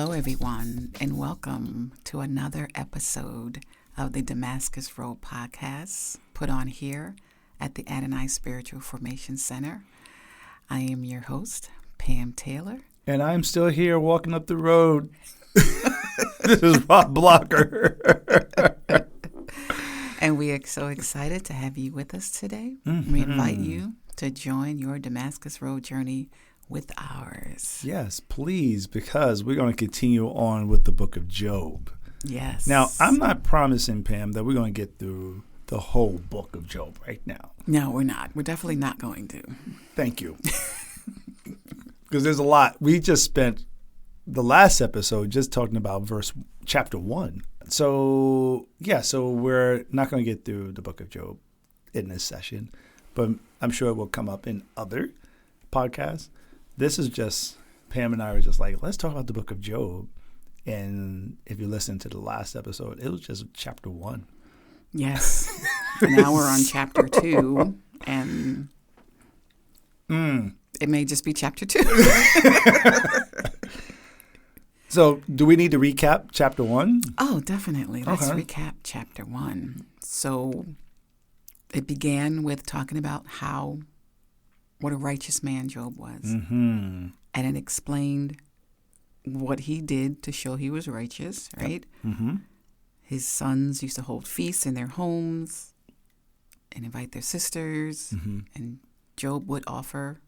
Hello, everyone, and welcome to another episode of the Damascus Road podcast put on here at the Adonai Spiritual Formation Center. I am your host, Pam Taylor. And I'm still here walking up the road. This is Rob Blocker. And we are so excited to have you with us today. Mm-hmm. We invite you to join your Damascus Road journey with ours. Yes, please, because we're going to continue on with the book of Job. Yes. Now, I'm not promising, Pam, that we're going to get through the whole book of Job right now. No, we're not. We're definitely not going to. Thank you. Because there's a lot. We just spent the last episode just talking about chapter 1. So we're not going to get through the book of Job in this session, but I'm sure it will come up in other podcasts. This is just, Pam and I were just like, let's talk about the book of Job. And if you listen to the last episode, it was just chapter 1. Yes. Now we're on chapter 2, and it may just be chapter 2. So do we need to recap chapter 1? Oh, definitely. Let's recap chapter 1. So it began with talking about what a righteous man Job was. Mm-hmm. And it explained what he did to show he was righteous, right? Yep. Mm-hmm. His sons used to hold feasts in their homes and invite their sisters. Mm-hmm. And Job would offer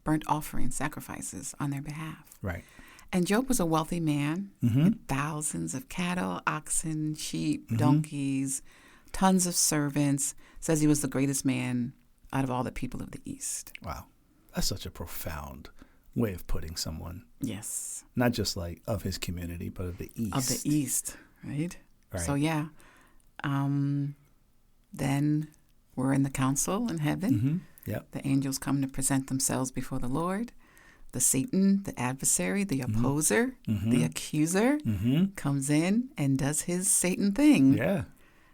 burnt offering sacrifices on their behalf. Right. And Job was a wealthy man with thousands of cattle, oxen, sheep, donkeys, tons of servants. Says he was the greatest man out of all the people of the East. Wow. That's such a profound way of putting someone. Yes. Not just like of his community, but of the East. Of the East, right? So, then we're in the council in heaven. Mm-hmm. Yep. The angels come to present themselves before the Lord. The Satan, the adversary, the opposer, the accuser comes in and does his Satan thing. Yeah.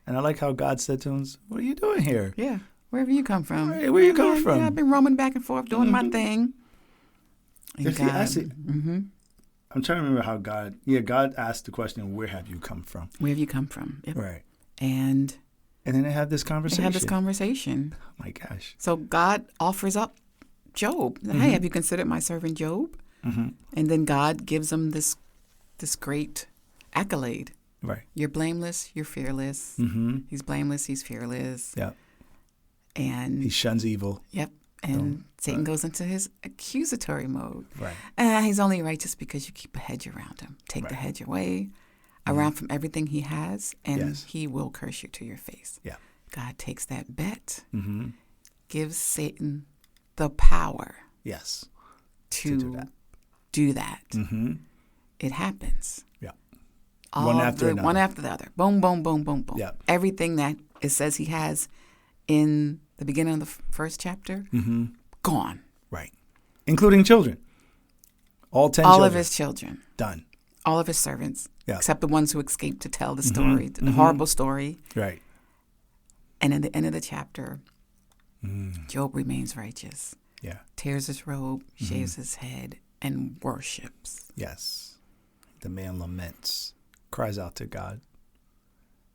And I like how God said to him, what are you doing here? Yeah. Wherever you come from. Hey, where you coming from? Yeah, I've been roaming back and forth doing my thing. And I'm trying to remember how God asked the question, where have you come from? Where have you come from? Yep. Right. And then they had this conversation. Oh, my gosh. So God offers up Job. Hey, have you considered my servant Job? Mm-hmm. And then God gives him this great accolade. Right. You're blameless. You're fearless. Mm-hmm. He's blameless. He's fearless. Yeah. And he shuns evil. Yep. And Satan goes into his accusatory mode. Right. He's only righteous because you keep a hedge around him. Take the hedge away, around from everything he has, and he will curse you to your face. Yeah. God takes that bet, gives Satan the power to do that. Mm-hmm. It happens. Yeah. One after the other. Boom, boom, boom, boom, boom. Yeah. Everything that it says he has in the beginning of the first chapter, gone. Right. Including children. All 10 All children. of his children. Done. All of his servants. Yeah. Except the ones who escaped to tell the story, the horrible story. Right. And at the end of the chapter, Job remains righteous. Yeah. Tears his robe, shaves his head, and worships. Yes. The man laments, cries out to God.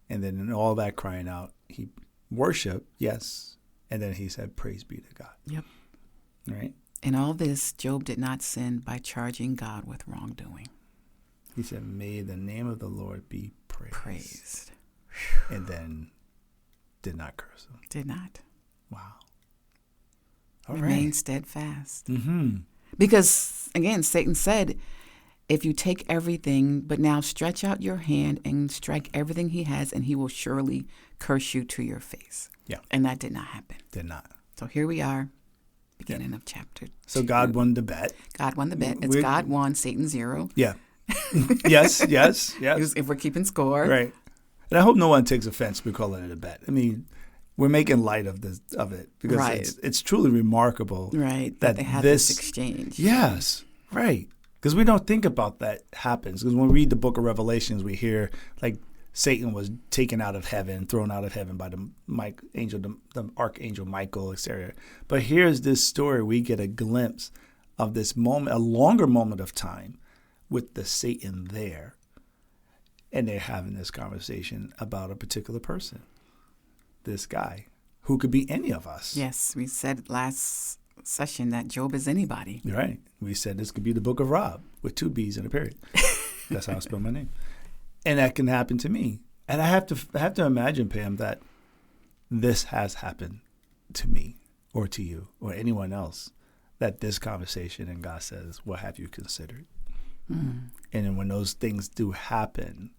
And then in all that crying out, he worshiped, yes. And then he said, praise be to God. Yep. Right? In all this, Job did not sin by charging God with wrongdoing. He said, may the name of the Lord be praised. And then did not curse him. Did not. Wow. Remained steadfast. Mm-hmm. Because, again, Satan said, if you take everything, but now stretch out your hand and strike everything he has, and he will surely curse you to your face. Yeah. And that did not happen. Did not. So here we are, beginning of chapter 2. So God won the bet. God won the bet. It's God 1, Satan 0. Yeah. Yes. If we're keeping score. Right. And I hope no one takes offense. We're calling it a bet. I mean, we're making light of it because it's truly remarkable. Right. That they had this exchange. Yes. Right. Because we don't think about that happens. Because when we read the book of Revelations, we hear like Satan was taken out of heaven, thrown out of heaven by the archangel Michael, etc. But here's this story. We get a glimpse of this moment, a longer moment of time, with the Satan there. And they're having this conversation about a particular person, this guy, who could be any of us. Yes, we said last session that Job is anybody. Right. We said this could be the book of Rob with 2 B's and a period. That's how I spell my name. And that can happen to me. And I have to imagine, Pam, that this has happened to me or to you or anyone else, that this conversation and God says, what have you considered? And then when those things do happen,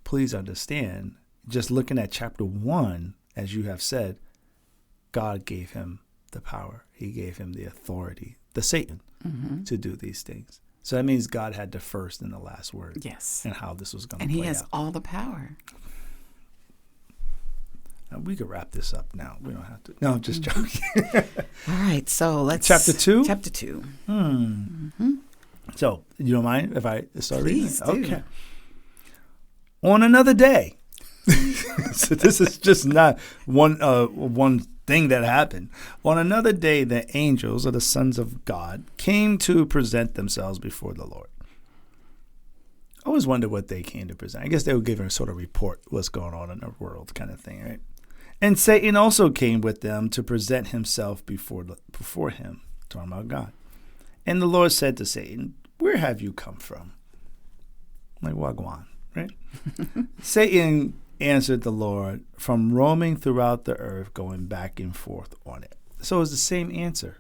please understand, just looking at chapter 1, as you have said, God gave him the power. He gave him the authority, the Satan, to do these things. So that means God had the first and the last word. Yes. And how this was going to play out. And he has out. all the power. Now, we could wrap this up now. We don't have to. No, I'm just joking. All right. So let's. Chapter 2? Chapter 2. So, you don't mind if I start Please reading? do. Okay. On another day. So this is just not one thing that happened. On another day, the angels, or the sons of God, came to present themselves before the Lord. I always wonder what they came to present. I guess they were giving a sort of report what's going on in the world kind of thing, right? And Satan also came with them to present himself before him, talking about God. And the Lord said to Satan, where have you come from? Like Wagwan, right? Satan answered the Lord, from roaming throughout the earth, going back and forth on it. So it's the same answer.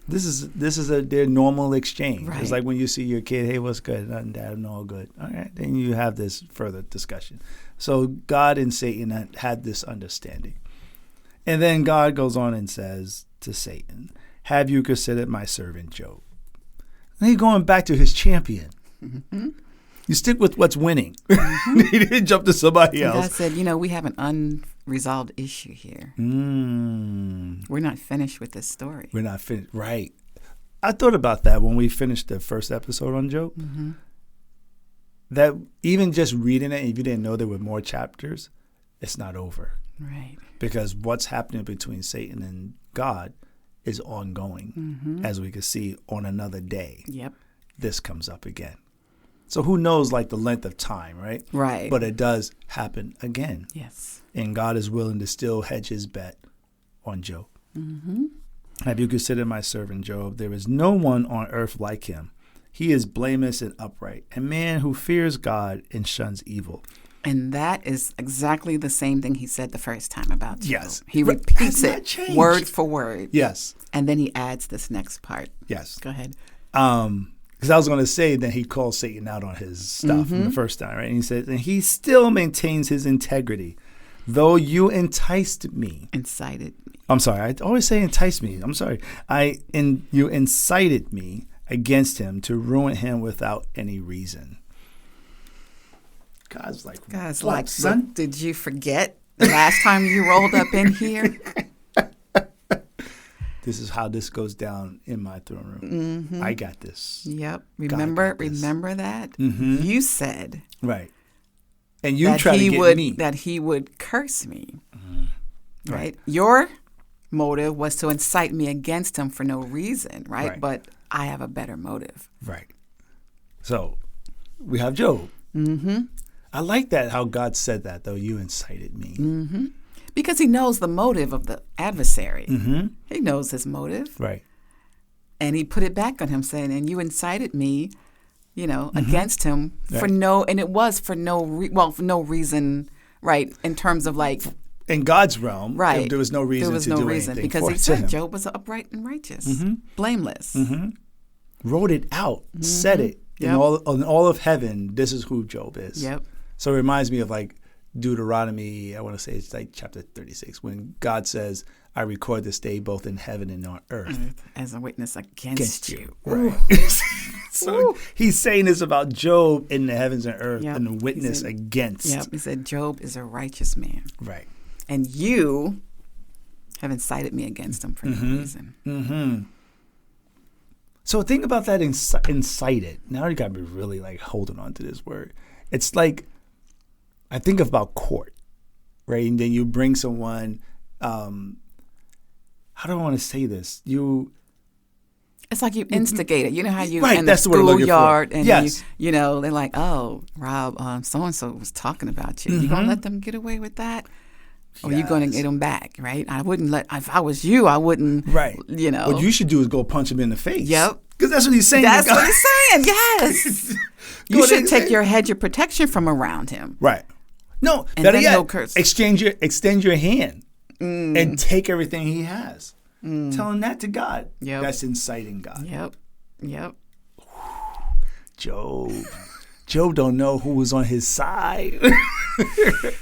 This is their normal exchange. Right. It's like when you see your kid, hey, what's good? Nothing, Dad, I'm all good. All right, then you have this further discussion. So God and Satan had this understanding. And then God goes on and says to Satan, have you considered my servant Job? And he's going back to his champion. Mm-hmm. You stick with what's winning. He didn't jump to somebody else. God said, we have an unresolved issue here. We're not finished with this story. We're not finished. Right. I thought about that when we finished the first episode on Job. Mm-hmm. That even just reading it, if you didn't know there were more chapters, it's not over. Right. Because what's happening between Satan and God is ongoing, as we can see on another day. Yep. This comes up again. So who knows, like, the length of time, right? Right. But it does happen again. Yes. And God is willing to still hedge his bet on Job. Mm-hmm. Have you considered my servant Job? There is no one on earth like him. He is blameless and upright, a man who fears God and shuns evil. And that is exactly the same thing he said the first time about Job. Yes. He repeats it changed. word for word. Yes. And then he adds this next part. Yes. Go ahead. Because I was going to say that he called Satan out on his stuff from the first time, right? And he said, and he still maintains his integrity, though you enticed me. Incited me. I'm sorry. I always say entice me. I'm sorry. You incited me against him to ruin him without any reason. God's like, son? Look, did you forget the last time you rolled up in here? This is how this goes down in my throne room. Mm-hmm. I got this. Yep. Remember that? Mm-hmm. You said. Right. And you tried to get me. That he would curse me. Mm-hmm. Right? Your motive was to incite me against him for no reason, right? But I have a better motive. Right. So we have Job. Mm-hmm. I like that, how God said that, though. You incited me. Mm-hmm. Because he knows the motive of the adversary. Mm-hmm. He knows his motive. Right. And he put it back on him, saying, and you incited me, against him for no reason, right, in terms of like. In God's realm, right. There was no reason to do anything because he said Job was upright and righteous, blameless. Mm-hmm. Wrote it out, said it. In all of heaven, this is who Job is. Yep. So it reminds me of like Deuteronomy, I want to say it's like chapter 36, when God says, I record this day both in heaven and on earth. As a witness against you. Right. So he's saying this about Job in the heavens and earth and the witness against. Yep. He said, Job is a righteous man. Right. And you have incited me against him for no reason. Mm-hmm. So think about that incited. Now you got to be really like holding on to this word. It's like, I think about court, right? And then you bring someone, how do I want to say this? It's like you instigated. You know how you Right, in that's the the word I'm looking for. schoolyard and Yes. you know, they're like, oh, Rob, so-and-so was talking about you. You going to let them get away with that? Or you going to get them back, right? I wouldn't if I was you, I wouldn't, Right. you know. What you should do is go punch him in the face. Yep. Because that's what he's saying. That's what he's saying, yes. You Go should there, take your hedge of protection from around him. Right. No, And better then yet, he'll curse. extend your hand and take everything he has. Tell him that to God. Yep. That's inciting God. Yep. Job don't know who was on his side.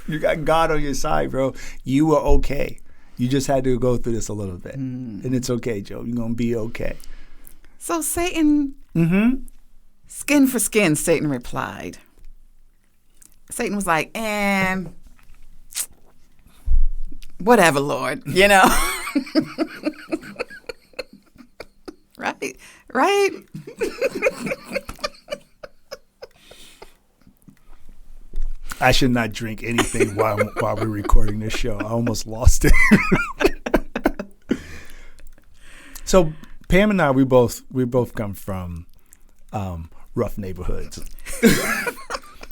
You got God on your side, bro. You were okay. You just had to go through this a little bit. And it's okay, Job. You're going to be okay. So Satan, skin for skin, Satan replied. Satan was like, whatever, Lord, you know. Right? I should not drink anything while we're recording this show. I almost lost it. So Pam and I, we both come from rough neighborhoods.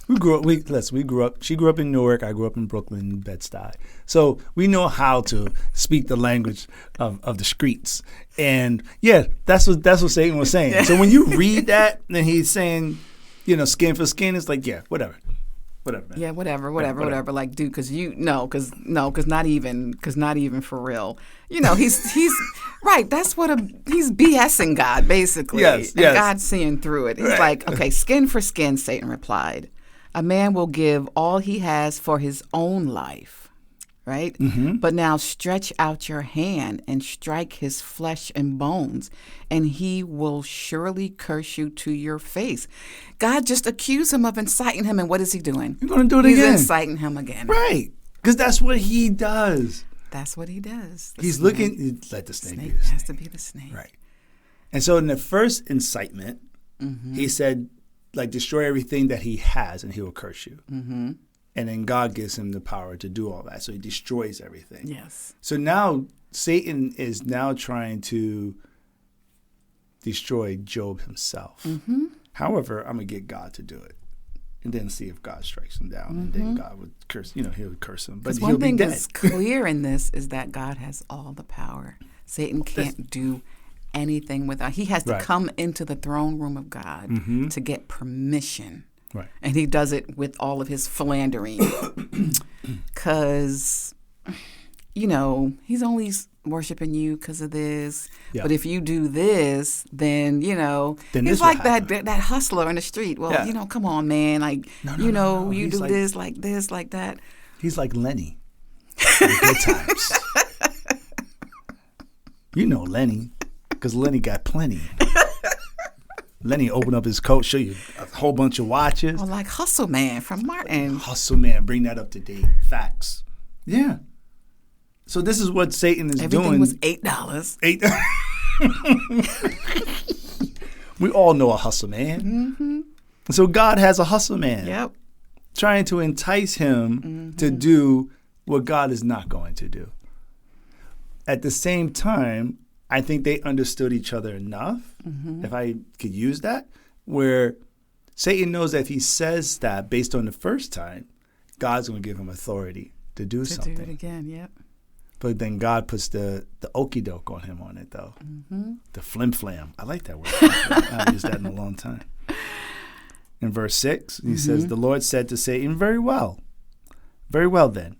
We grew up. She grew up in Newark. I grew up in Brooklyn, Bed-Stuy. So we know how to speak the language of the streets. And yeah, that's what Satan was saying. So when you read that, and he's saying, skin for skin, it's like, yeah, whatever, man. Yeah, whatever. Like, dude, because not even for real. He's right. That's he's BSing God basically. Yes. And God's seeing through it. He's Right. like, okay, skin for skin. Satan replied, a man will give all he has for his own life, right? But now stretch out your hand and strike his flesh and bones, and he will surely curse you to your face. God just accused him of inciting him, and what is he doing? You're going to do it He's again. inciting him again. Right. Because that's what he does. That's what he does. He's looking, let the snake be the Snake snake. has to be the snake. Right. And so in the first incitement, he said, like, destroy everything that he has and he will curse you. And then God gives him the power to do all that. So he destroys everything. Yes. So now Satan is now trying to destroy Job himself. However, I'm going to get God to do it. And then see if God strikes him down. And then God would curse, he would curse him. But he'll one be thing dead. that's clear in this is that God has all the power. Satan can't do anything without. He has to Right. come into the throne room of God to get permission. Right. And he does it with all of his philandering. Because, he's only worshiping you because of this. Yeah. But if you do this, then, Then he's this will like happen. that hustler in the street. Well, Yeah. come on, man. Like, No. you He's do like- this, like that. He's like Lenny. In Good Times. You know Lenny, because Lenny got plenty. Lenny opened up his coat, show you a whole bunch of watches. Or like Hustle Man from Martin. Hustle Man, bring that up to date. Facts. Yeah. So this is what Satan is Everything doing. was $8. We all know a hustle man. So God has a hustle man. Yep. Trying to entice him to do what God is not going to do. At the same time, I think they understood each other enough, if I could use that, where Satan knows that if he says that based on the first time, God's going to give him authority to do something. Do it again, yep. But then God puts the okey doke on him on it, though. The flim flam. I like that word. I haven't used that in a long time. In verse 6, he says, the Lord said to Satan, very well then.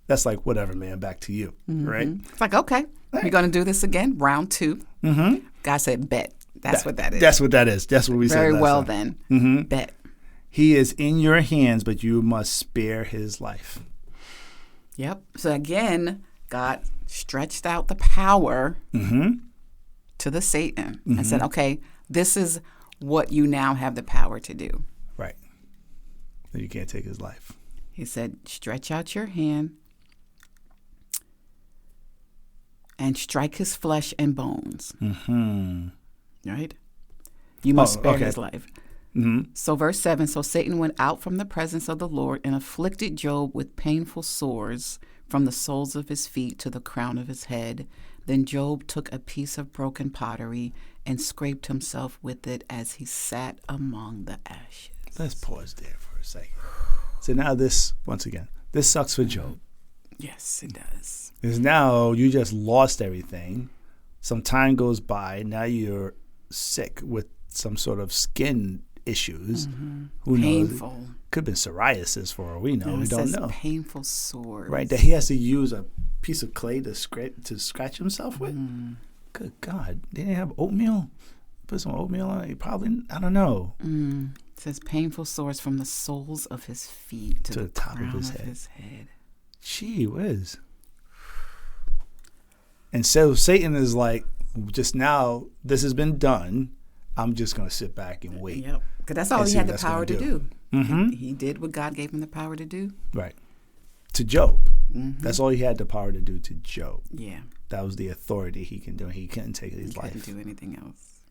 That's like, whatever, man, back to you, right? It's like, okay, we're going to do this again, round 2. God said, bet. That's what that is. That's what that is. That's what we said Very last well time. then. Bet. He is in your hands, but you must spare his life. Yep. So again, God stretched out the power to the Satan and said, okay, this is what you now have the power to do. Right. You can't take his life. He said, stretch out your hand and strike his flesh and bones. Right? You must spare his life. So verse 7, so Satan went out from the presence of the Lord and afflicted Job with painful sores from the soles of his feet to the crown of his head. Then Job took a piece of broken pottery and scraped himself with it as he sat among the ashes. Let's pause there for a second. So now this, once again, this sucks for Job. Yes, it does. Because now you just lost everything. Some time goes by. Now you're sick with some sort of skin issues. Who Painful. knows? Could have been psoriasis for all we know. And We it don't says know. painful sores. Right, that he has to use a piece of clay to scratch himself with? Good God. They didn't have oatmeal? Put some oatmeal on it? Probably, I don't know. It says painful sores from the soles of his feet to the top crown of his head. head. Gee whiz. And so Satan is like, just now, this has been done. I'm just going to sit back and wait. Yep. Because that's all And he see had what the that's power to gonna do. He did what God gave him the power to do. Right. To Job. That's all he had the power to do to Job. Yeah. That was the authority he can do. He couldn't take his He life. couldn't do anything else.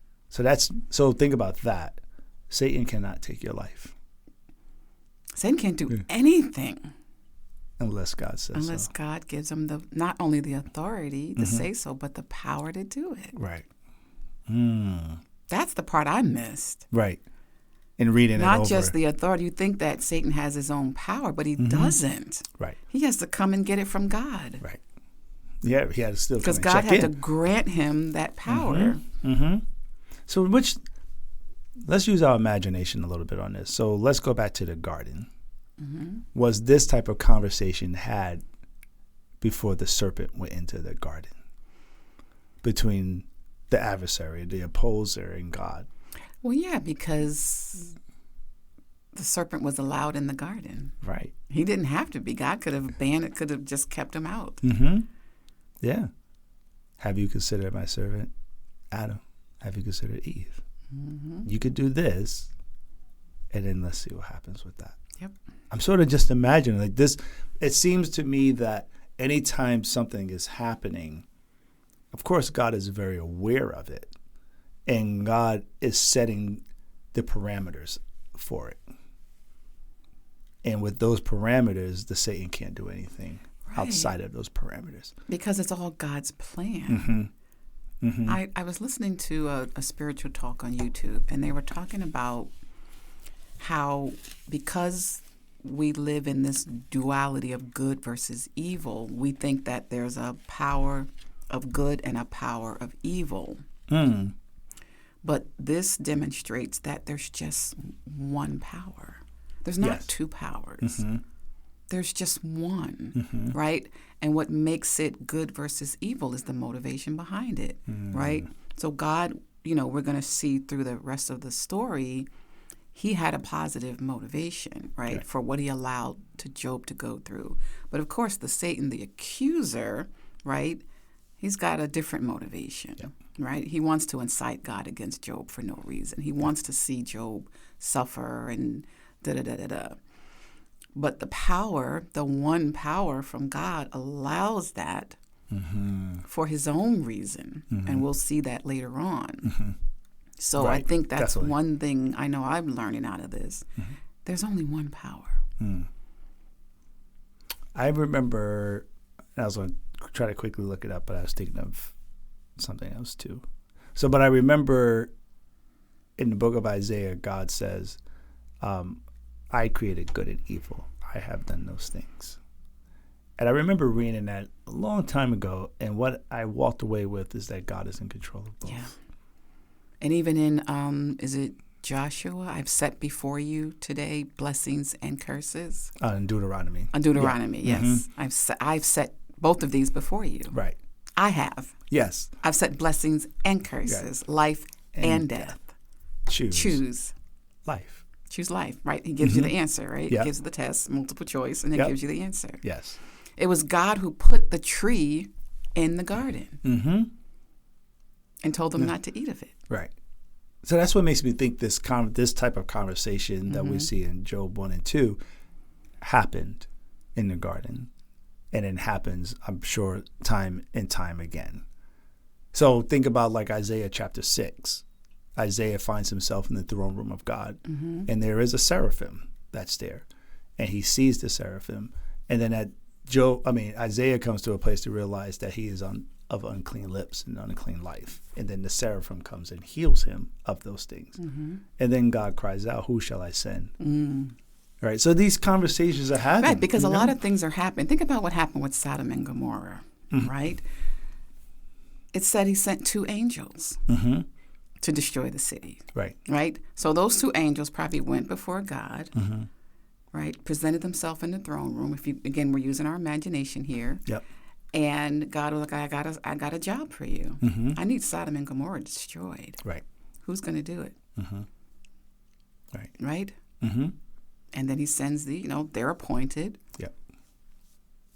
So think about that. Satan cannot take your life Satan can't do anything unless God says unless so. God gives him not only the authority to say so, but the power to do it. Right. That's the part I missed. Right. And reading it over. Not just the authority. You think that Satan has his own power, but he doesn't. Right. He has to come and get it from God. Right. Yeah, he had to still come Because and God check had in. to grant him that power. So let's use our imagination a little bit on this. So let's go back to the garden. Was this type of conversation had before the serpent went into the garden? Between the adversary, the opposer, and God? Well, yeah, because the serpent was allowed in the garden. Right. He didn't have to be. God could have banned it, could have just kept him out. Yeah. Have you considered my servant Adam? Have you considered Eve? You could do this, and then let's see what happens with that. Yep. I'm sort of just imagining like this. It seems to me that anytime something is happening, of course, God is very aware of it, and God is setting the parameters for it. And with those parameters, the Satan can't do anything outside of those parameters. Because it's all God's plan. I was listening to a spiritual talk on YouTube, and they were talking about how because we live in this duality of good versus evil, we think that there's a power of good and a power of evil. But this demonstrates that there's just one power. There's not two powers. There's just one, right? And what makes it good versus evil is the motivation behind it, right? So God, we're going to see through the rest of the story, he had a positive motivation, right, for what he allowed to Job to go through. But of course, Satan, the accuser, right, he's got a different motivation, right? He wants to incite God against Job for no reason. He wants to see Job suffer and da-da-da-da-da. But the power, the one power from God, allows that for his own reason. And we'll see that later on. So I think that's one thing I know I'm learning out of this. There's only one power. I remember, I was going to try to quickly look it up, but I was thinking of something else too. But I remember in the book of Isaiah, God says, I created good and evil. I have done those things. And I remember reading that a long time ago, and what I walked away with is that God is in control of both. Yeah. And even in, is it Joshua? I've set before you today blessings and curses. In Deuteronomy. On Deuteronomy, yes. I've set both of these before you. Right. I have. Yes. I've set blessings and curses, life and death. Choose life. Choose life, right? He gives you the answer, right? Yep. He gives you the test, multiple choice, and then gives you the answer. Yes. It was God who put the tree in the garden and told them not to eat of it. Right. So that's what makes me think this type of conversation that we see in Job 1 and 2 happened in the garden. And it happens, I'm sure, time and time again. So think about like Isaiah chapter 6. Isaiah finds himself in the throne room of God. And there is a seraphim that's there. And he sees the seraphim. And then Isaiah comes to a place to realize that he is of unclean lips and unclean life. And then the seraphim comes and heals him of those things. Mm-hmm. And then God cries out, who shall I send? Right. So these conversations are happening. Right, because a lot of things are happening. Think about what happened with Sodom and Gomorrah, right? It said he sent 2 angels to destroy the city. Right. Right? So those 2 angels probably went before God, right? Presented themselves in the throne room. We're using our imagination here. Yep. And God was like, I got a job for you. I need Sodom and Gomorrah destroyed. Right. Who's going to do it? Right. Right? And then he sends they're appointed. Yep.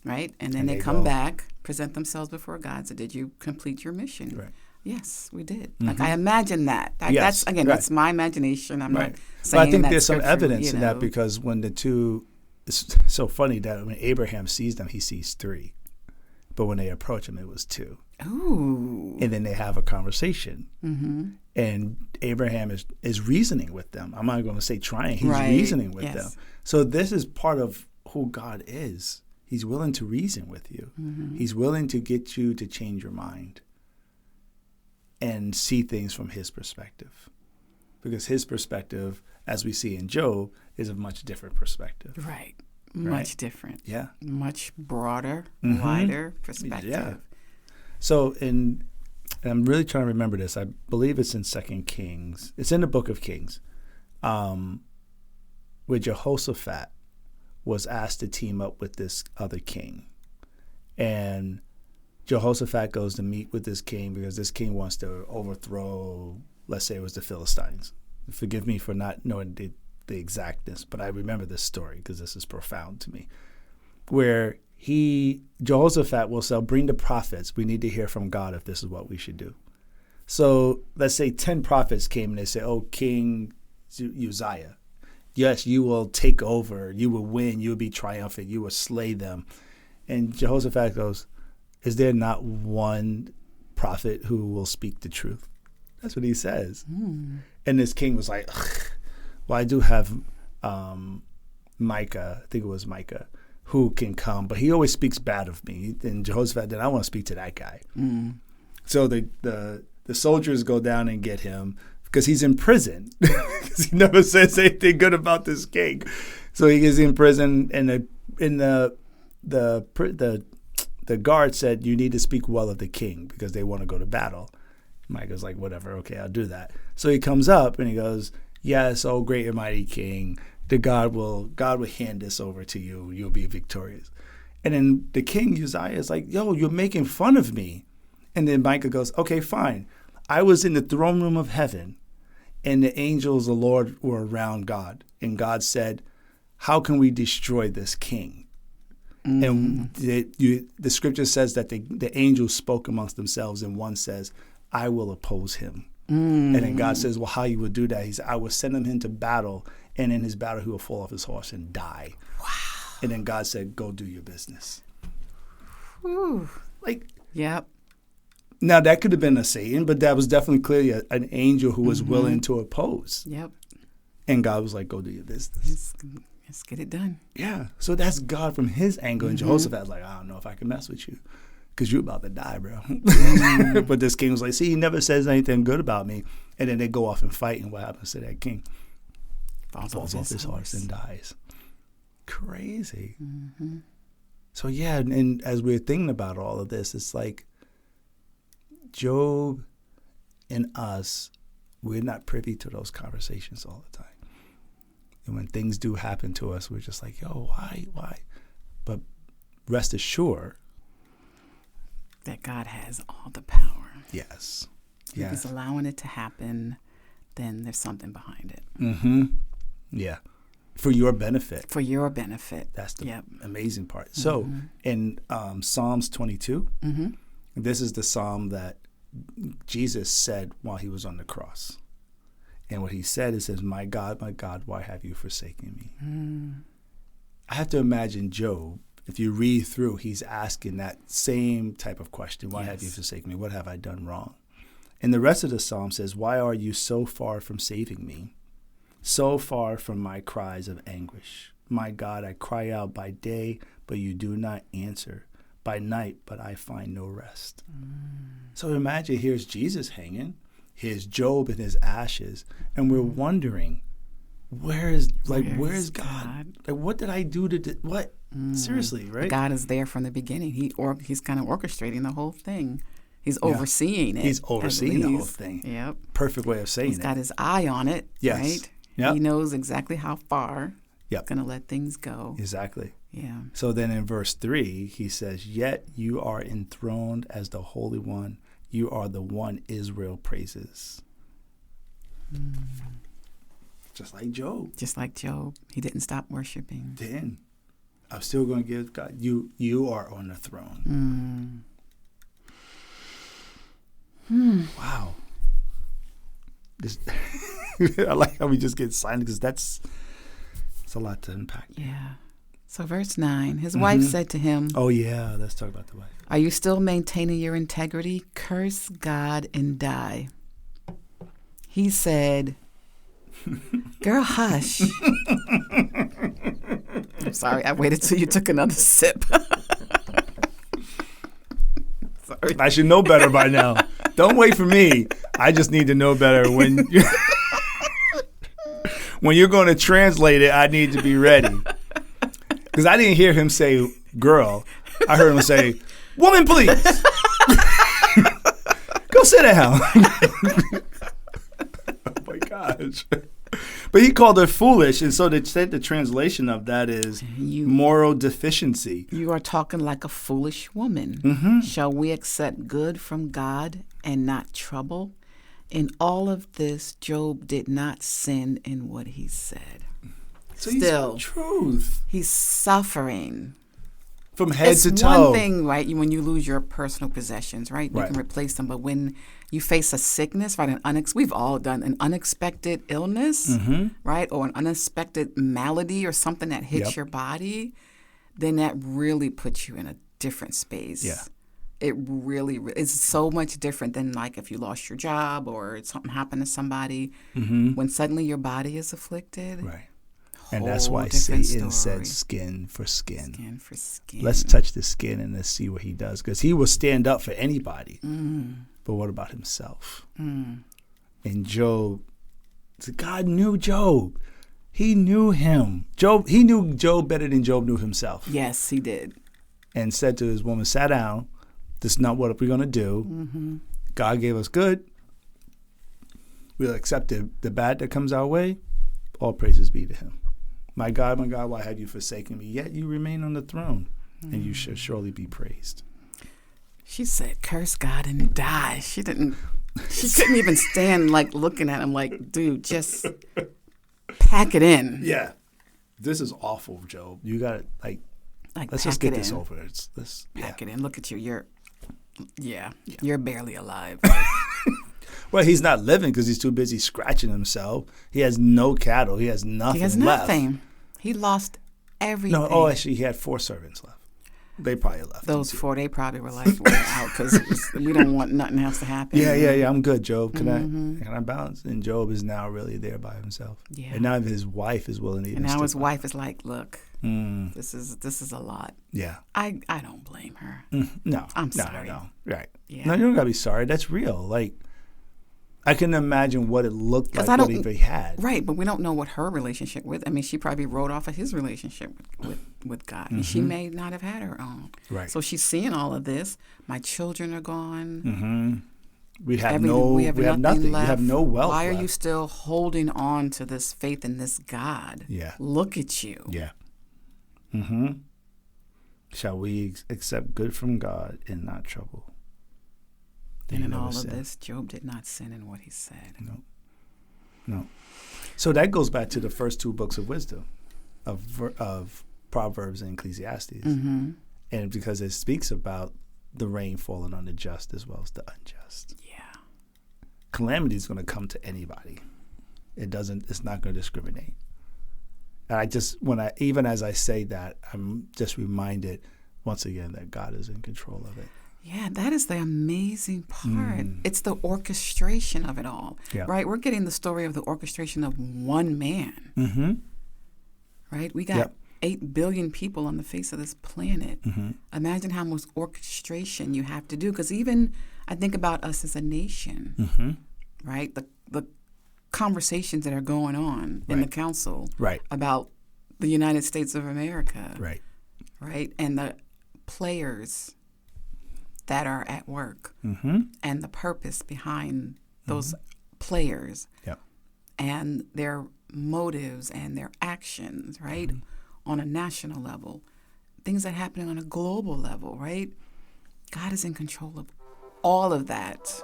Right? And then they come back, present themselves before God. So did you complete your mission? Right. Yes, we did. Like I imagine that. Yes, That's my imagination. I'm not saying But I think that there's some scripture, evidence in that, because when the 2, it's so funny that when Abraham sees them, he sees 3. But when they approach him, it was 2. Ooh. And then they have a conversation. And Abraham is reasoning with them. I'm not going to say trying. He's reasoning with them. So this is part of who God is. He's willing to reason with you. He's willing to get you to change your mind and see things from his perspective. Because his perspective, as we see in Job, is a much different perspective. Right. Much different. Yeah. Much broader, wider perspective. Yeah. So and I'm really trying to remember this. I believe it's in 2 Kings. It's in the book of Kings, where Jehoshaphat was asked to team up with this other king. And Jehoshaphat goes to meet with this king because this king wants to overthrow, let's say it was the Philistines. Forgive me for not knowing the exactness, but I remember this story because this is profound to me. Where Jehoshaphat will say, bring the prophets. We need to hear from God if this is what we should do. So let's say 10 prophets came and they say, oh, King Uzziah, yes, you will take over. You will win. You will be triumphant. You will slay them. And Jehoshaphat goes, is there not one prophet who will speak the truth? That's what he says. And this king was like, ugh. Well, I do have Micah, I think it was Micah, who can come, but he always speaks bad of me. And Jehoshaphat, then I want to speak to that guy. So the soldiers go down and get him because he's in prison because he never says anything good about this king. So he is in prison, and the guard said, you need to speak well of the king because they want to go to battle. Micah's like, whatever, okay, I'll do that. So he comes up and he goes, yes, oh great and mighty king, God will hand this over to you. You'll be victorious. And then the king Uzziah is like, yo, you're making fun of me. And then Micah goes, okay, fine. I was in the throne room of heaven, and the angels of the Lord were around God. And God said, how can we destroy this king? And the scripture says that the angels spoke amongst themselves, and one says, I will oppose him. And then God says, well, how you would do that? He said, I will send him into battle, and in his battle he will fall off his horse and die. Wow. And then God said, go do your business. Ooh. Yep. Now, that could have been a Satan, but that was definitely clearly an angel who was willing to oppose. Yep. And God was like, go do your business. Let's get it done. Yeah. So that's God from his angle. And Jehoshaphat's like, I don't know if I can mess with you because you're about to die, bro. But this king was like, see, he never says anything good about me. And then they go off and fight. And what happens to that king? Falls off his horse and dies. Crazy. So, yeah. And as we're thinking about all of this, it's like Job and us, we're not privy to those conversations all the time. And when things do happen to us, we're just like, yo, why? But rest assured that God has all the power. Yes. If he's allowing it to happen, then there's something behind it. Yeah. For your benefit. For your benefit. That's the amazing part. So in Psalms 22, this is the psalm that Jesus said while he was on the cross. And what he said, it says, my God, why have you forsaken me? I have to imagine Job, if you read through, he's asking that same type of question. Why have you forsaken me? What have I done wrong? And the rest of the psalm says, why are you so far from saving me? So far from my cries of anguish. My God, I cry out by day, but you do not answer. by night, but I find no rest. So imagine, here's Jesus hanging, here's Job in his ashes, and we're wondering, where's God? Like, what did I do to what? Seriously, right? God is there from the beginning. He's kind of orchestrating the whole thing. He's overseeing it. He's overseeing the whole thing. Yep. Perfect way of saying He's got his eye on it. Yes. Right? Yep. He knows exactly how far Yep. he's going to let things go. Exactly. Yeah. So then in verse 3, he says, yet you are enthroned as the Holy One. You are the one Israel praises. Just like Job. Just like Job. He didn't stop worshiping. Then I'm still going to give God, you are on the throne. Wow. This, I like how we just get silent because that's a lot to unpack. Yeah. So verse 9, his wife said to him, oh, yeah, let's talk about the wife. are you still maintaining your integrity? Curse God and die. He said, girl, hush. I'm sorry, I waited till you took another sip. Sorry. I should know better by now. Don't wait for me. I just need to know better when you're going to translate it. I need to be ready. Because I didn't hear him say girl. I heard him say, woman, please. Go sit down. Oh, my gosh. But he called her foolish. And so the translation of that is moral deficiency. You are talking like a foolish woman. Shall we accept good from God and not trouble? In all of this, Job did not sin in what he said. So Still, he's truth. He's suffering. From head to toe. It's one thing, right, when you lose your personal possessions, right? You can replace them. But when you face a sickness, right, we've all done an unexpected illness, right, or an unexpected malady or something that hits your body, then that really puts you in a different space. Yeah. It really it's so much different than like if you lost your job or something happened to somebody. When suddenly your body is afflicted. Right. And that's why different Satan story. said skin for skin. Skin for skin. Let's touch the skin and let's see what he does. Because he will stand up for anybody. But what about himself? And Job, God knew Job. He knew him. He knew Job better than Job knew himself. Yes, he did. And said to his woman, sit down. This is not what we're going to do. God gave us good. We'll accept the bad that comes our way. All praises be to him. My God, why have you forsaken me? Yet you remain on the throne, and you shall surely be praised. She said, curse God and die. She couldn't even stand like looking at him like, dude, just pack it in. Yeah. This is awful, Job. You got to, let's just get this over. Pack it in. Look at you. You're barely alive. Well, he's not living because he's too busy scratching himself. He has no cattle. He has nothing left. He has nothing. He lost everything. No, actually, he had 4 servants left. They probably left. Those 4, they probably were like, we're out because we don't want nothing else to happen. Yeah. I'm good, Job. Can I bounce? And Job is now really there by himself. Yeah. And now his wife is willing to even. And now his wife is like, look, this is a lot. Yeah. I don't blame her. No. I'm sorry. No. Right. Yeah. No, you don't gotta be sorry. That's real. Like, I can imagine what it looked like, what he had. Right, but we don't know what her relationship with. I mean, she probably wrote off of his relationship with God. And she may not have had her own. Right. So she's seeing all of this. My children are gone. We have nothing. Left. You have no wealth. Why are left. you still holding on to this faith in this God? Yeah. Look at you. Yeah. Shall we accept good from God and not trouble? And in all of this, Job did not sin in what he said. No. So that goes back to the first 2 books of wisdom, of Proverbs and Ecclesiastes. And because it speaks about the rain falling on the just as well as the unjust. Yeah. Calamity is going to come to anybody. It's not going to discriminate. And even as I say that, I'm just reminded once again that God is in control of it. Yeah, that is the amazing part. It's the orchestration of it all, right? We're getting the story of the orchestration of one man, right? We got 8 billion people on the face of this planet. Mm-hmm. Imagine how much orchestration you have to do. Because even I think about us as a nation, Mm-hmm. right? The conversations that are going on in the council Right. about the United States of America, Right. right? And the players that are at work Mm-hmm. and the purpose behind those players Yep. and their motives and their actions, right? On a national level, things that are happening on a global level, right? God is in control of all of that.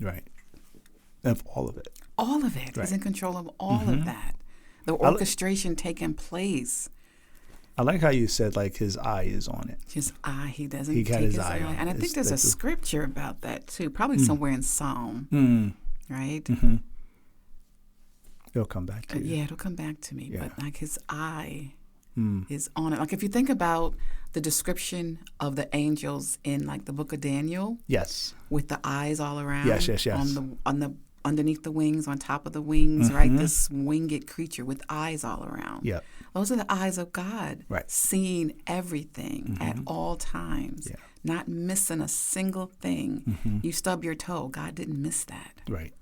Right. Of all of it. All of it. Right. He's in control of all of that. The orchestration taking place. I like how you said like his eye is on it. His eye, he doesn't He got take his his eye eye. on it. And I think there's a scripture about that too, probably somewhere in Psalm, right? Mm-hmm. It'll come back to you. Yeah, it'll come back to me. Yeah. But like his eye is on it. Like if you think about the description of the angels in like the book of Daniel, Yes. with the eyes all around, Yes. on the underneath the wings, on top of the wings, right? This winged creature with eyes all around. Yeah. Those are the eyes of God, Right. seeing everything at all times, Yeah. not missing a single thing. You stub your toe, God didn't miss that. Right.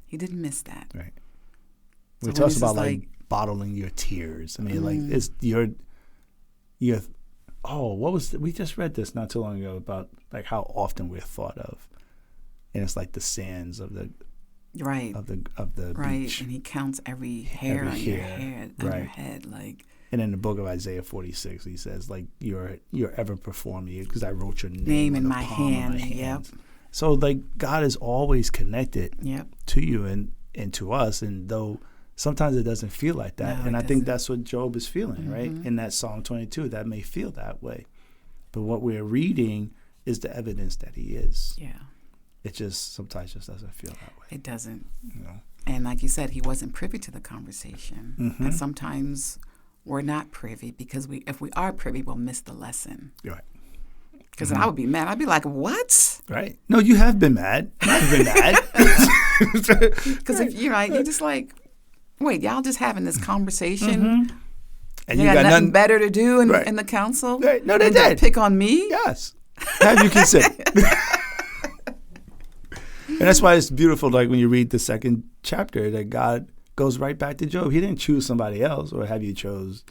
He didn't miss that. Right. So We when talk this about is like bottling your tears. I mean, like it's your. Oh, what was we just read this not too long ago about like how often we're thought of, and it's like the sands of the right, of the right, beach. and he counts every hair on your head, on your head, like. And in the book of Isaiah 46, he says like you're ever performing because I wrote your Name on in the my palm hand. of my Yep. hands. So like God is always connected Yep. to you and to us, and though sometimes it doesn't feel like that. No, And it I think doesn't. that's what Job is feeling, right? In that Psalm 22, that may feel that way. But what we're reading is the evidence that he is. Yeah, It just sometimes just doesn't feel that way. it doesn't. You know? And like you said, he wasn't privy to the conversation. And sometimes we're not privy because if we are privy, we'll miss the lesson. You're right. Because I would be mad. I'd be like, what? Right. No, you have been mad. I've been mad. Because if you're right, you're just like, wait, y'all just having this conversation. And You got nothing better to do in the council? Right. No, they than to did. pick on me? Yes. Have you consider? And that's why it's beautiful, like when you read the second chapter, that God goes right back to Job. He didn't choose somebody else or have you chose,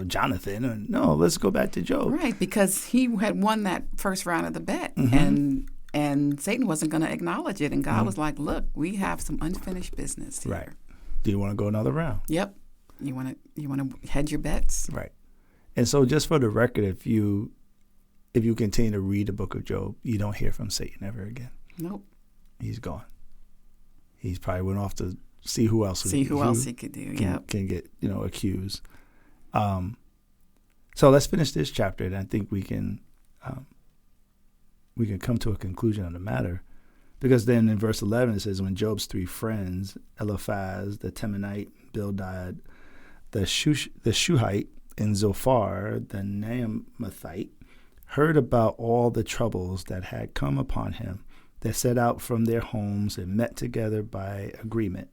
Jonathan. Or, no, let's go back to Job. Right, because he had won that first round of the bet. And Satan wasn't going to acknowledge it. And God was like, look, we have some unfinished business here. Right. Do you want to go another round? Yep. You want to hedge your bets? Right. And so just for the record, if you continue to read the book of Job, you don't hear from Satan ever again. Nope. He's gone. He's probably went off to see who else he could do. can get accused. So let's finish this chapter, and I think we can come to a conclusion on the matter, because then in verse 11 it says, when Job's three friends, Eliphaz the Temanite, Bildad the Shuhite, and Zophar the Naamathite, heard about all the troubles that had come upon him, they set out from their homes and met together by agreement.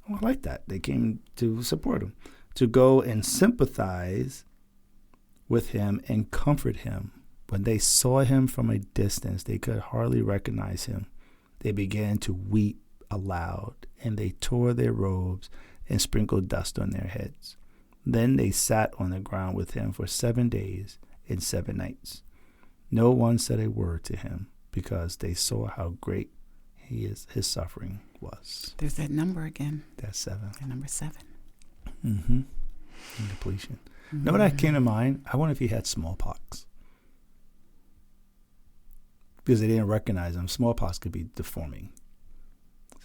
Oh, I like that. They came to support him, to go and sympathize with him and comfort him. When they saw him from a distance, they could hardly recognize him. They began to weep aloud, and they tore their robes and sprinkled dust on their heads. Then they sat on the ground with him for 7 days and 7 nights. No one said a word to him, because they saw how great his suffering was. There's that number again. That's 7. The number 7. Mm-hmm. And depletion. Know what that came to mind? I wonder if he had smallpox. Because they didn't recognize him. Smallpox could be deforming.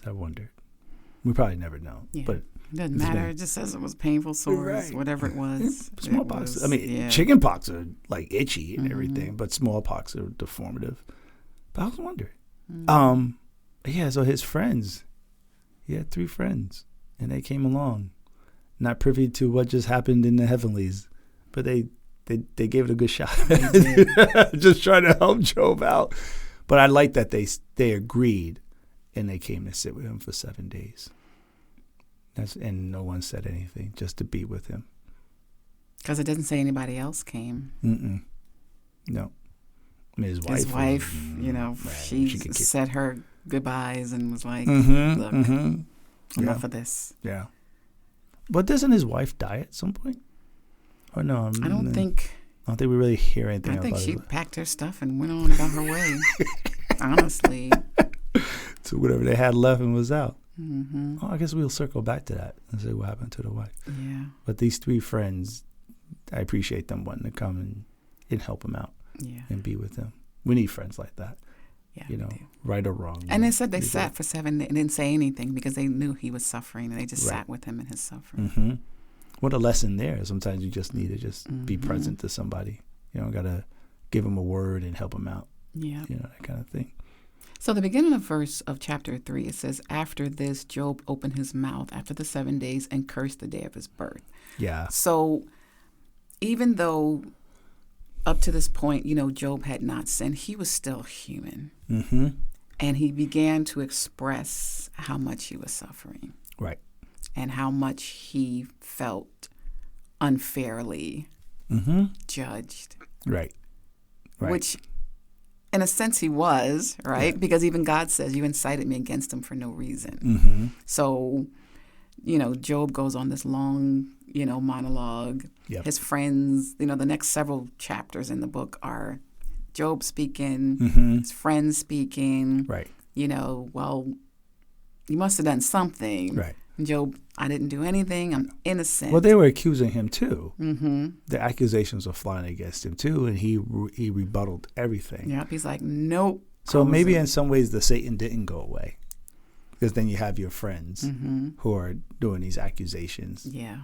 So I wondered. We probably never know. Yeah. But it doesn't matter. It just says it was painful sores, whatever it was. Smallpox. It was, chicken pox are like itchy and everything, but smallpox are deformative. But I was wondering. So his friends, he had 3 friends, and they came along, not privy to what just happened in the heavenlies, but they gave it a good shot. Just trying to help Job out. But I like that they agreed, and they came to sit with him for 7 days. And no one said anything, just to be with him. Because it doesn't say anybody else came. No. I mean, His wife, right, she said her goodbyes and was like, look, enough of this. Yeah. But doesn't his wife die at some point? Or no? I don't think we really hear anything I about think it. she packed her stuff and went on about her way. Honestly. So whatever they had left and was out. Oh, I guess we'll circle back to that and see what happened to the wife. Yeah. But these three friends, I appreciate them wanting to come and help them out. Yeah. And be with them. We need friends like that. Yeah. Right or wrong. And they said they sat for 7 days and didn't say anything because they knew he was suffering, and they just sat with him in his suffering. What a lesson there. Sometimes you just need to just be present to somebody. You don't got to give them a word and help them out. Yeah. That kind of thing. So the beginning of chapter 3, it says, after this, Job opened his mouth after the 7 days and cursed the day of his birth. Yeah. So even though up to this point, Job had not sinned, he was still human. And he began to express how much he was suffering. Right. And how much he felt unfairly judged. Right. Which, in a sense, he was, right? Yeah. Because even God says, you incited me against him for no reason. So, Job goes on this long, monologue. Yep. His friends, the next several chapters in the book are Job speaking, his friends speaking. Right. Well, you must have done something. Right. Job, I didn't do anything. I'm innocent. Well, they were accusing him too. The accusations were flying against him too, and he rebutted everything. Yep. He's like, nope. So maybe in some ways the Satan didn't go away, because then you have your friends who are doing these accusations. Yeah.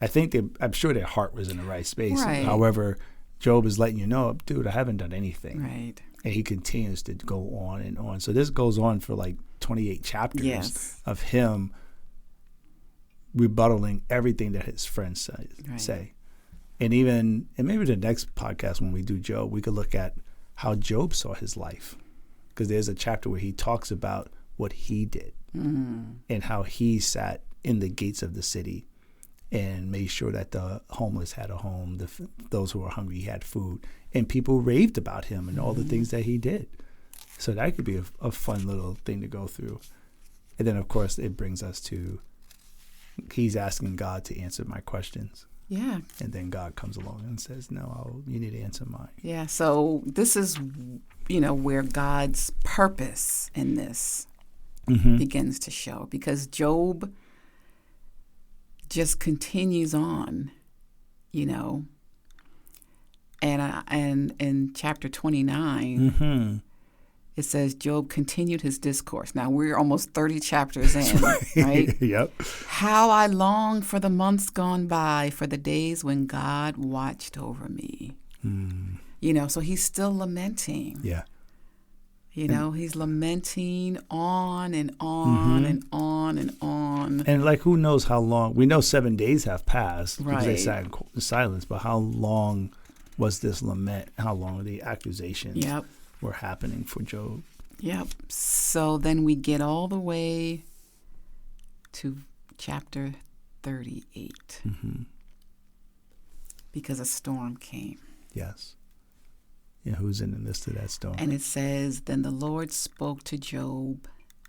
I'm sure their heart was in the right space. Right. However, Job is letting you know, dude, I haven't done anything. Right. And he continues to go on and on. So this goes on for like 28 chapters of him rebuttaling everything that his friends say. And maybe the next podcast when we do Job, we could look at how Job saw his life. Because there's a chapter where he talks about what he did and how he sat in the gates of the city and made sure that the homeless had a home, those who were hungry had food, and people raved about him and all the things that he did. So that could be a fun little thing to go through. And then, of course, it brings us to he's asking God to answer my questions. Yeah. And then God comes along and says, no, you need to answer mine. Yeah. So this is, where God's purpose in this begins to show, because Job just continues on, and in chapter 29, it says Job continued his discourse. Now we're almost 30 chapters in, right? Yep. How I long for the months gone by, for the days when God watched over me. So he's still lamenting. Yeah. He's lamenting on and on and on and on. And who knows how long? We know 7 days have passed because they sat in silence. But how long was this lament? How long were the accusations were happening for Job? Yep. So then we get all the way to chapter 38 because a storm came. Yes. Yeah, who's in the midst of that storm? And it says, then the Lord spoke to Job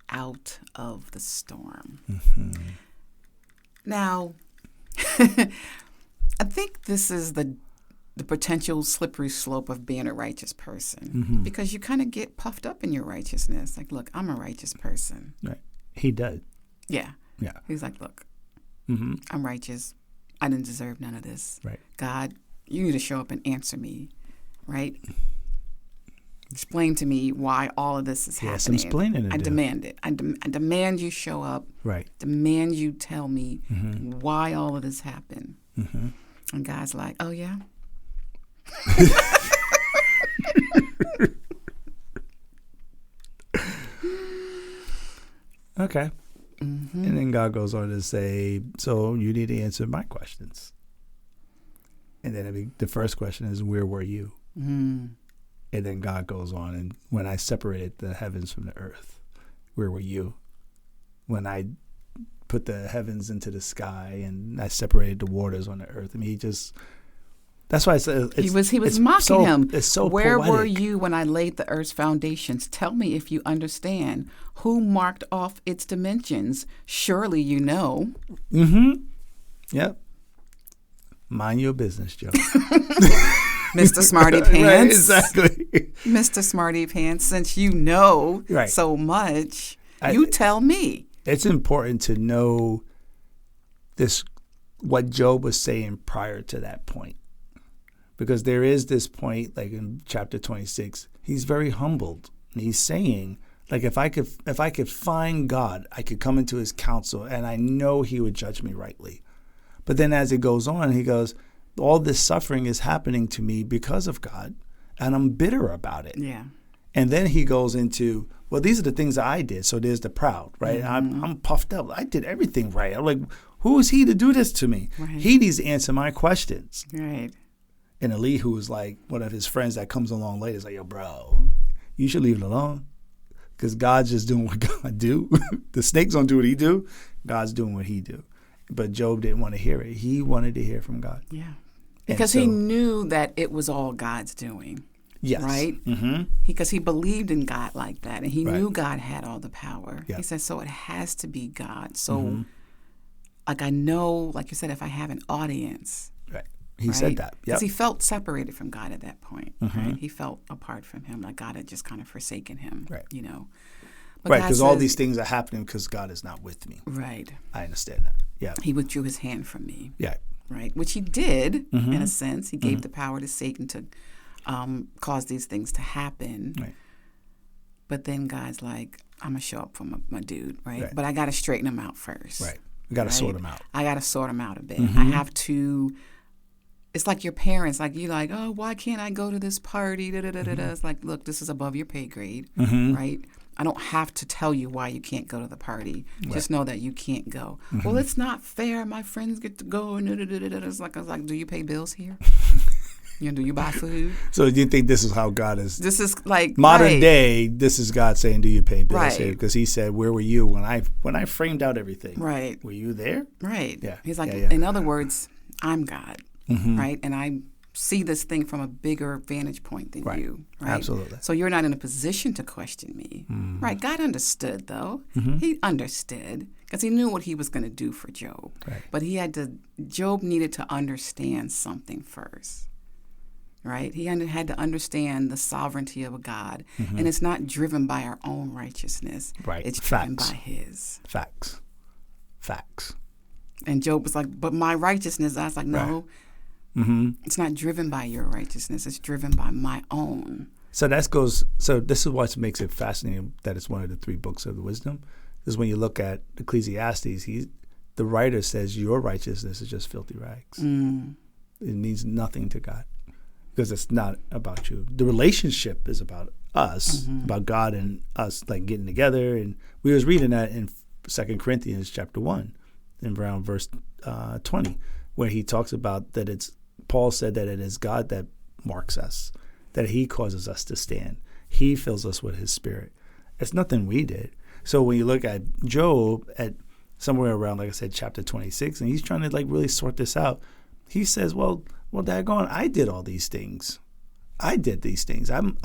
out of the storm. Now, I think this is the potential slippery slope of being a righteous person, because you kind of get puffed up in your righteousness. Like, look, I'm a righteous person. Right. He did. Yeah. Yeah. He's like, look, I'm righteous. I didn't deserve none of this. Right. God, you need to show up and answer me. Right? Explain to me why all of this is happening. Some explaining to do. Demand it. I demand you show up. Right. Demand you tell me why all of this happened. And God's like, oh, yeah? Okay. And then God goes on to say, so you need to answer my questions. And then the first question is, where were you? And then God goes on, and when I separated the heavens from the earth, where were you? When I put the heavens into the sky and I separated the waters on the earth. I mean, he just That's why I said he was mocking him. It's so Where poetic. were you when I laid the earth's foundations? Tell me if you understand. Who marked off its dimensions? Surely you know. Mm-hmm. Yep. Mind your business, Joe. Mr. Smarty Pants. Right, exactly. Mr. Smarty Pants, since you know so much, you tell me. It's important to know what Job was saying prior to that point. Because there is this point, like in chapter 26, he's very humbled. And he's saying, like, if I could find God, I could come into his counsel, and I know he would judge me rightly. But then as it goes on, he goes, all this suffering is happening to me because of God, and I'm bitter about it. Yeah. And then he goes into, well, these are the things that I did. So there's the proud, right? Mm-hmm. I'm puffed up. I did everything right. I'm like, who is he to do this to me? Right. He needs to answer my questions. Right. And Elihu is like one of his friends that comes along later. Is like, yo, bro, you should leave it alone, because God's just doing what God do. The snakes don't do what he do. God's doing what he do. But Job didn't want to hear it. He wanted to hear from God. Yeah, because he knew that it was all God's doing. Yes. Right? Mm-hmm. Because he believed in God like that, and he knew God had all the power. Yeah. He said, so it has to be God. So, like, I know, like you said, if I have an audience. Right. He said that. Because he felt separated from God at that point. Mm-hmm. Right? He felt apart from him, like God had just kind of forsaken him. Right. You know. But right, because all these things are happening because God is not with me. Right. I understand that. Yeah. He withdrew his hand from me. Yeah. Right. Which he did, in a sense. He gave the power to Satan to cause these things to happen. Right. But then God's like, I'm going to show up for my dude, right? But I got to straighten him out first. Right. We got to sort him out. I got to sort him out a bit. I have to, it's like your parents, like you're like, oh, why can't I go to this party? It's like, look, this is above your pay grade, right? I don't have to tell you why you can't go to the party. Right. Just know that you can't go. Well, it's not fair. My friends get to go. And it's like, I was like, do you pay bills here? You know, do you buy food? So do you think this is how God is? This is like modern day. This is God saying, "Do you pay bills here?" Right. Because He said, "Where were you when I framed out everything? Right. Were you there?" Right. Yeah. He's like, Yeah. in other words, I'm God, right? And I see this thing from a bigger vantage point than you, right? Absolutely. So you're not in a position to question me, right? God understood, though. He understood because he knew what he was going to do for Job. Right. But Job needed to understand something first. Right? He had to understand the sovereignty of a God. And it's not driven by our own righteousness. Right. It's Facts. driven by his. Facts. And Job was like, but my righteousness, I was like, no, it's not driven by your righteousness. It's driven by my own. So this is what makes it fascinating that it's one of the 3 books of the wisdom. Is when you look at Ecclesiastes, the writer says your righteousness is just filthy rags. It means nothing to God. Because it's not about you. The relationship is about us, about God and us, like getting together. And we was reading that in 2 Corinthians chapter 1, in around verse 20, where he talks about that Paul said that it is God that marks us, that he causes us to stand. He fills us with his spirit. It's nothing we did. So when you look at Job at somewhere around, like I said, chapter 26, and he's trying to like really sort this out, he says, well, daggone, I did all these things. I did these things. I'm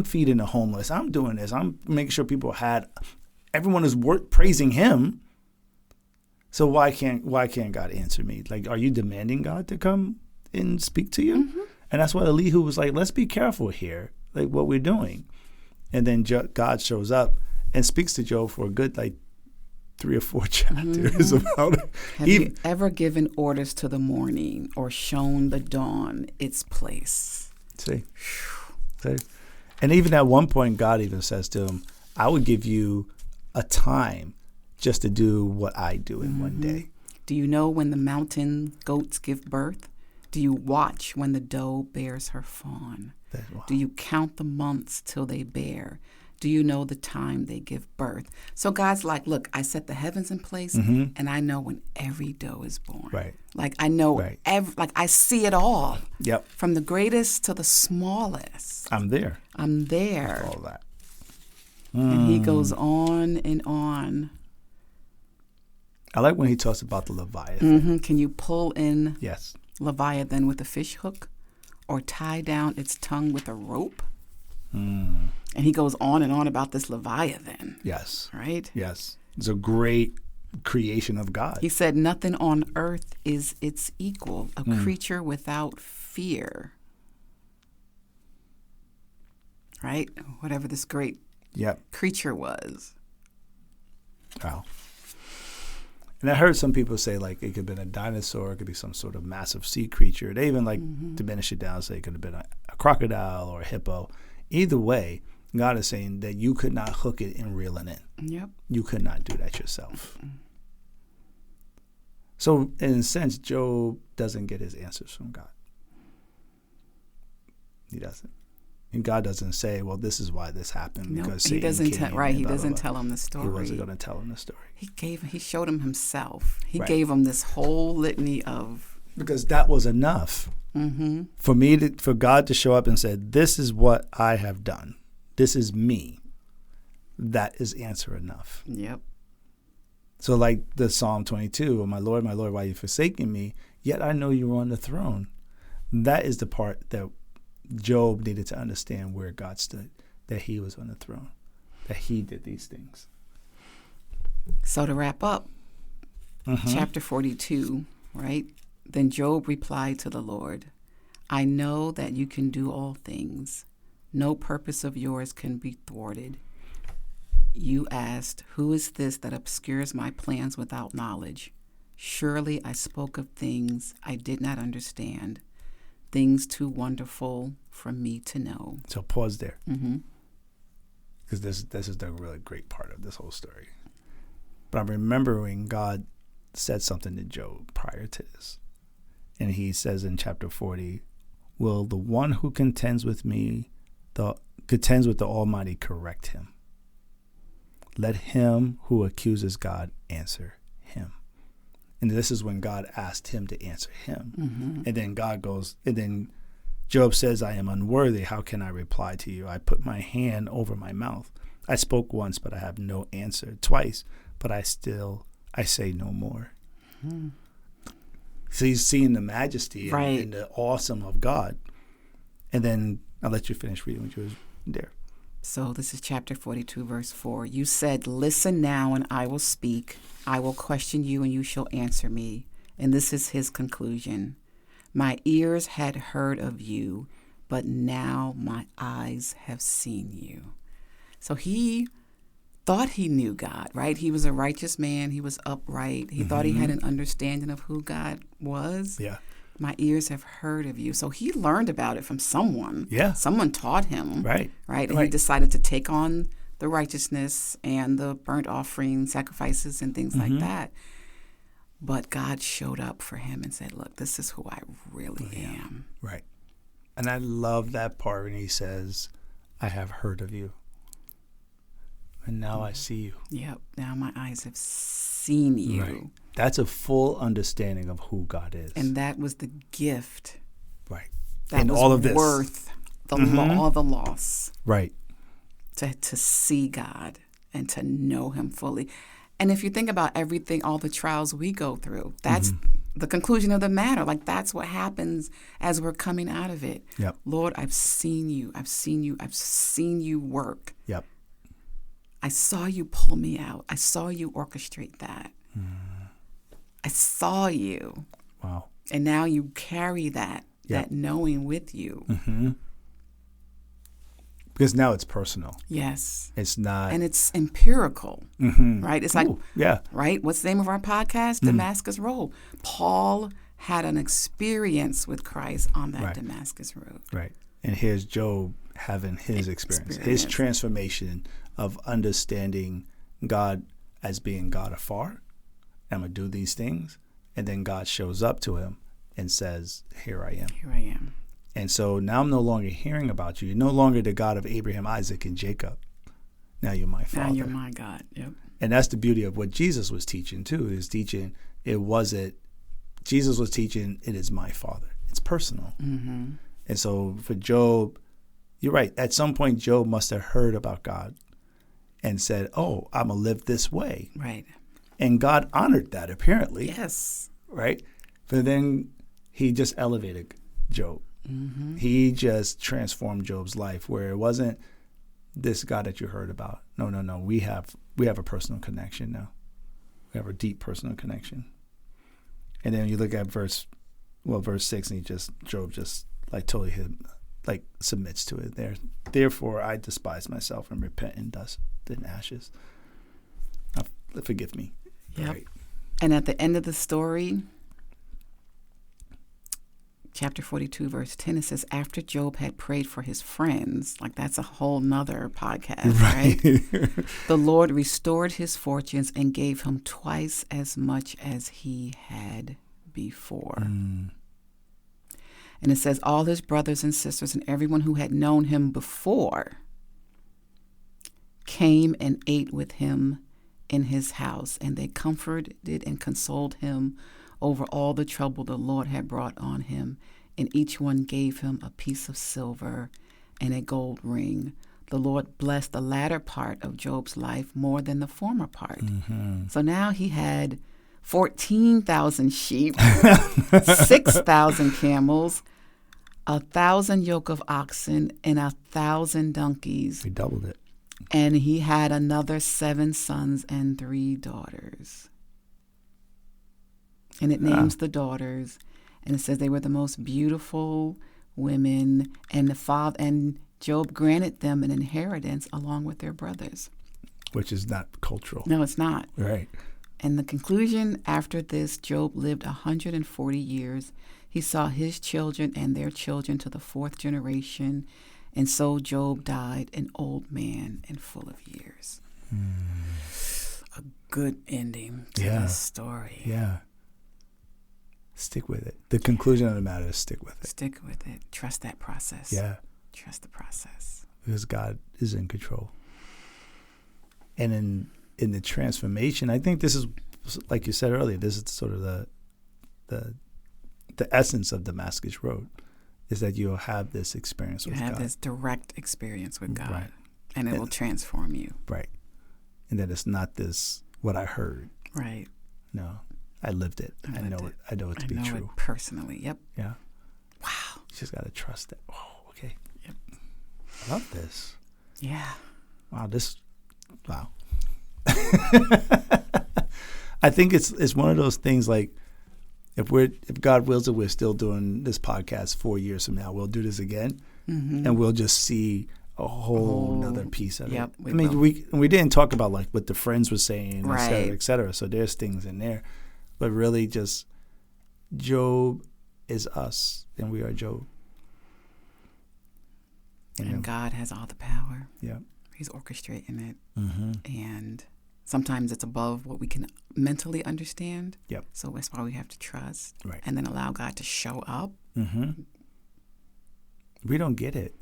feeding the homeless. I'm doing this. I'm making sure everyone is praising him. So why can't God answer me? Like, are you demanding God to come and speak to you? And that's why Elihu was like, let's be careful here, like what we're doing. And then God shows up and speaks to Job for a good 3 or 4 chapters about it. Have you ever given orders to the morning or shown the dawn its place? See? And even at one point, God even says to him, I would give you a time just to do what I do in one day. Do you know when the mountain goats give birth? Do you watch when the doe bears her fawn? Wow. Do you count the months till they bear? Do you know the time they give birth? So God's like, look, I set the heavens in place, and I know when every doe is born. Right. Like I know I see it all. Yep. From the greatest to the smallest. I'm there. All that. And he goes on and on. I like when he talks about the Leviathan. Can you pull in Yes. Leviathan with a fish hook, or tie down its tongue with a rope? Mm. And he goes on and on about this Leviathan. Yes. Right? Yes. It's a great creation of God. He said, nothing on earth is its equal, a creature without fear. Right? Whatever this great creature was. Wow. And I heard some people say, like, it could have been a dinosaur, it could be some sort of massive sea creature. They even, diminish it down, say it could have been a crocodile or a hippo. Either way, God is saying that you could not hook it and reel it in. Yep. You could not do that yourself. So, in a sense, Job doesn't get his answers from God. He doesn't. And God doesn't say, well, this is why this happened. Nope. Because he doesn't tell. Right. He doesn't tell him the story. He wasn't going to tell him the story. He showed him himself. He gave him this whole litany of. Because that was enough for God to show up and say, this is what I have done. This is me. That is answer enough. Yep. So like the Psalm 22, oh, my Lord, why are you forsaking me? Yet I know you are on the throne. That is the part that Job needed to understand where God stood, that he was on the throne, that he did these things. So to wrap up, chapter 42, right? Then Job replied to the Lord, I know that you can do all things. No purpose of yours can be thwarted. You asked, who is this that obscures my plans without knowledge? Surely I spoke of things I did not understand, things too wonderful for me to know. So pause there. Because this is the really great part of this whole story. But I'm remembering God said something to Job prior to this. And he says in chapter 40, will the one who contends with the Almighty correct him? Let him who accuses God answer him. And this is when God asked him to answer him. And then Job says, I am unworthy. How can I reply to you? I put my hand over my mouth. I spoke once, but I have no answer. Twice, but I say no more. So he's seeing the majesty and the awesome of God. And then I'll let you finish reading what you were there. So this is chapter 42, verse 4. You said, listen now and I will speak. I will question you and you shall answer me. And this is his conclusion. My ears had heard of you, but now my eyes have seen you. So he thought he knew God, right? He was a righteous man. He was upright. He thought he had an understanding of who God was. Yeah. My ears have heard of you. So he learned about it from someone. Yeah. Someone taught him. Right. Right. And he decided to take on the righteousness and the burnt offering sacrifices and things like that. But God showed up for him and said, look, this is who I really am. Right. And I love that part when he says, I have heard of you. And now I see you. Yep. Now my eyes have seen you. Right. That's a full understanding of who God is. And that was the gift. Right. That and was all of this. worth the all the loss. Right. To see God and to know him fully. And if you think about everything, all the trials we go through, that's the conclusion of the matter. Like that's what happens as we're coming out of it. Yep. Lord, I've seen you. I've seen you. I've seen you work. Yep. I saw you pull me out. I saw you orchestrate that. I saw you. Wow. And now you carry that knowing with you. Because now it's personal. Yes. It's not. And it's empirical, right? It's like, right? What's the name of our podcast? Damascus Road. Paul had an experience with Christ on that Damascus Road. Right. And here's Job having his experience, his transformation of understanding God as being God afar. I'm going to do these things. And then God shows up to him and says, here I am. Here I am. And so now I'm no longer hearing about you. You're no longer the God of Abraham, Isaac, and Jacob. Now you're my Father. Now you're my God. Yep. And that's the beauty of what Jesus was teaching, too. Jesus was teaching, it is my Father. It's personal. And so for Job, you're right. At some point, Job must have heard about God and said, oh, I'm going to live this way. Right. And God honored that, apparently. Yes. Right? But then he just elevated Job. Mm-hmm. He just transformed Job's life, where it wasn't this God that you heard about. No. We have a personal connection now. We have a deep personal connection. And then you look at verse 6, and Job just like totally submits to it there. Therefore, I despise myself and repent in dust and ashes. Forgive me. Yep. Right. And at the end of the story, chapter 42, verse 10, it says, after Job had prayed for his friends, like that's a whole nother podcast, right? The Lord restored his fortunes and gave him twice as much as he had before. And it says, all his brothers and sisters and everyone who had known him before came and ate with him in his house, and they comforted and consoled him over all the trouble the Lord had brought on him, and each one gave him a piece of silver and a gold ring. The Lord blessed the latter part of Job's life more than the former part. Mm-hmm. So now he had 14,000 sheep, 6,000 camels, 1,000 yoke of oxen, and 1,000 donkeys. He doubled it. And he had another 7 sons and 3 daughters. And it names the daughters, and it says they were the most beautiful women, and Job granted them an inheritance along with their brothers. Which is not cultural. No, it's not. Right. And the conclusion, after this, Job lived 140 years. He saw his children and their children to the 4th generation, and so Job died an old man and full of years. A good ending to this story. Yeah. Stick with it. The conclusion of the matter is stick with it. Stick with it. Trust that process. Yeah. Trust the process. Because God is in control. And in the transformation, I think this is, like you said earlier, this is sort of the essence of Damascus Road, is that you'll have this experience with God. You have this direct experience with God. Right. And it will transform you. Right. And that it's not this, what I heard. Right. No. I lived it. I know it to be true. I know it personally. Yep. Yeah. Wow. You just got to trust it. Oh, okay. Yep. I love this. Yeah. Wow. I think it's one of those things, like, if God wills it, we're still doing this podcast 4 years from now. We'll do this again, and we'll just see a whole nother piece of it. I mean, we didn't talk about like what the friends were saying, right, et cetera, et cetera. So there's things in there, but really just Job is us, and we are Job. And God has all the power. Yeah, He's orchestrating it, and sometimes it's above what we can mentally understand. Yep. So that's why we have to trust, right, and then allow God to show up. We don't get it.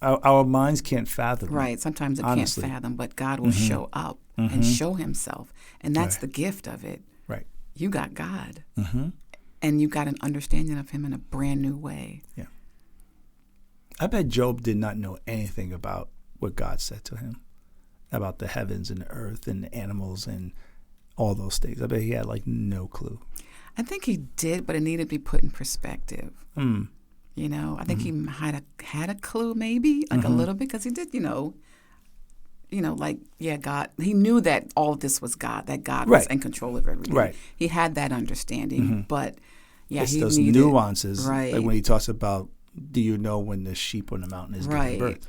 Our minds can't fathom. Right. Sometimes it honestly can't fathom, but God will show up and show Himself, and that's right, the gift of it. Right. You got God, and you got an understanding of Him in a brand new way. Yeah. I bet Job did not know anything about what God said to him, about the heavens and the earth and the animals and all those things. I bet he had like no clue. I think he did, but it needed to be put in perspective. You know, I think he had a clue, maybe like a little bit, because he did, God. He knew that all of this was God, that God was in control of everything. Right. He had that understanding, but it's he those needed nuances, right, like when he talks about, do you know when the sheep on the mountain is giving birth?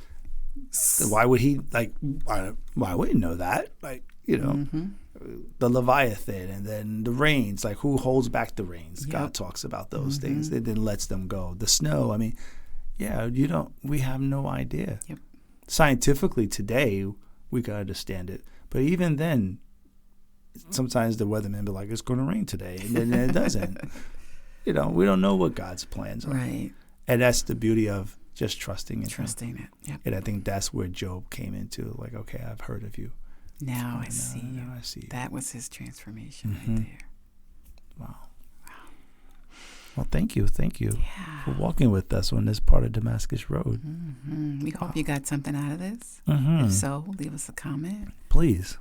Why would he why would he know that? Like, the Leviathan, and then the rains, like who holds back the rains? Yep. God talks about those things and then lets them go. The snow, I mean, we have no idea. Yep. Scientifically today, we can understand it. But even then, sometimes the weathermen be like, it's going to rain today, and then it doesn't. We don't know what God's plans are. Right. And that's the beauty of just trusting it. It. Yep. And I think that's where Job came into, like, okay, I've heard of you. Now I see you. Now I see you. That was his transformation right there. Wow. Well, thank you Yeah. for walking with us on this part of Damascus Road. We hope you got something out of this. If so, leave us a comment. Please.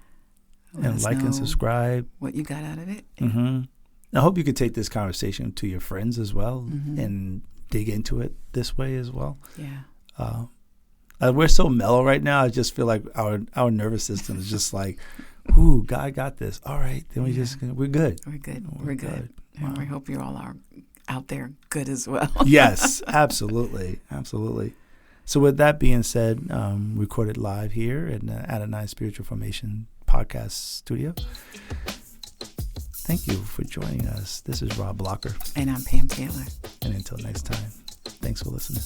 Let and us like know and subscribe. what you got out of it. I hope you could take this conversation to your friends as well and dig into it this way as well. Yeah. We're so mellow right now. I just feel like our nervous system is just like, ooh, God got this. All right, then we're good. We're good. Wow. And we hope you all are out there good as well. Yes, absolutely. So with that being said, recorded live here in the Adonai Spiritual Formation podcast studio. Thank you for joining us. This is Rob Blocker. And I'm Pam Taylor. And until next time, thanks for listening.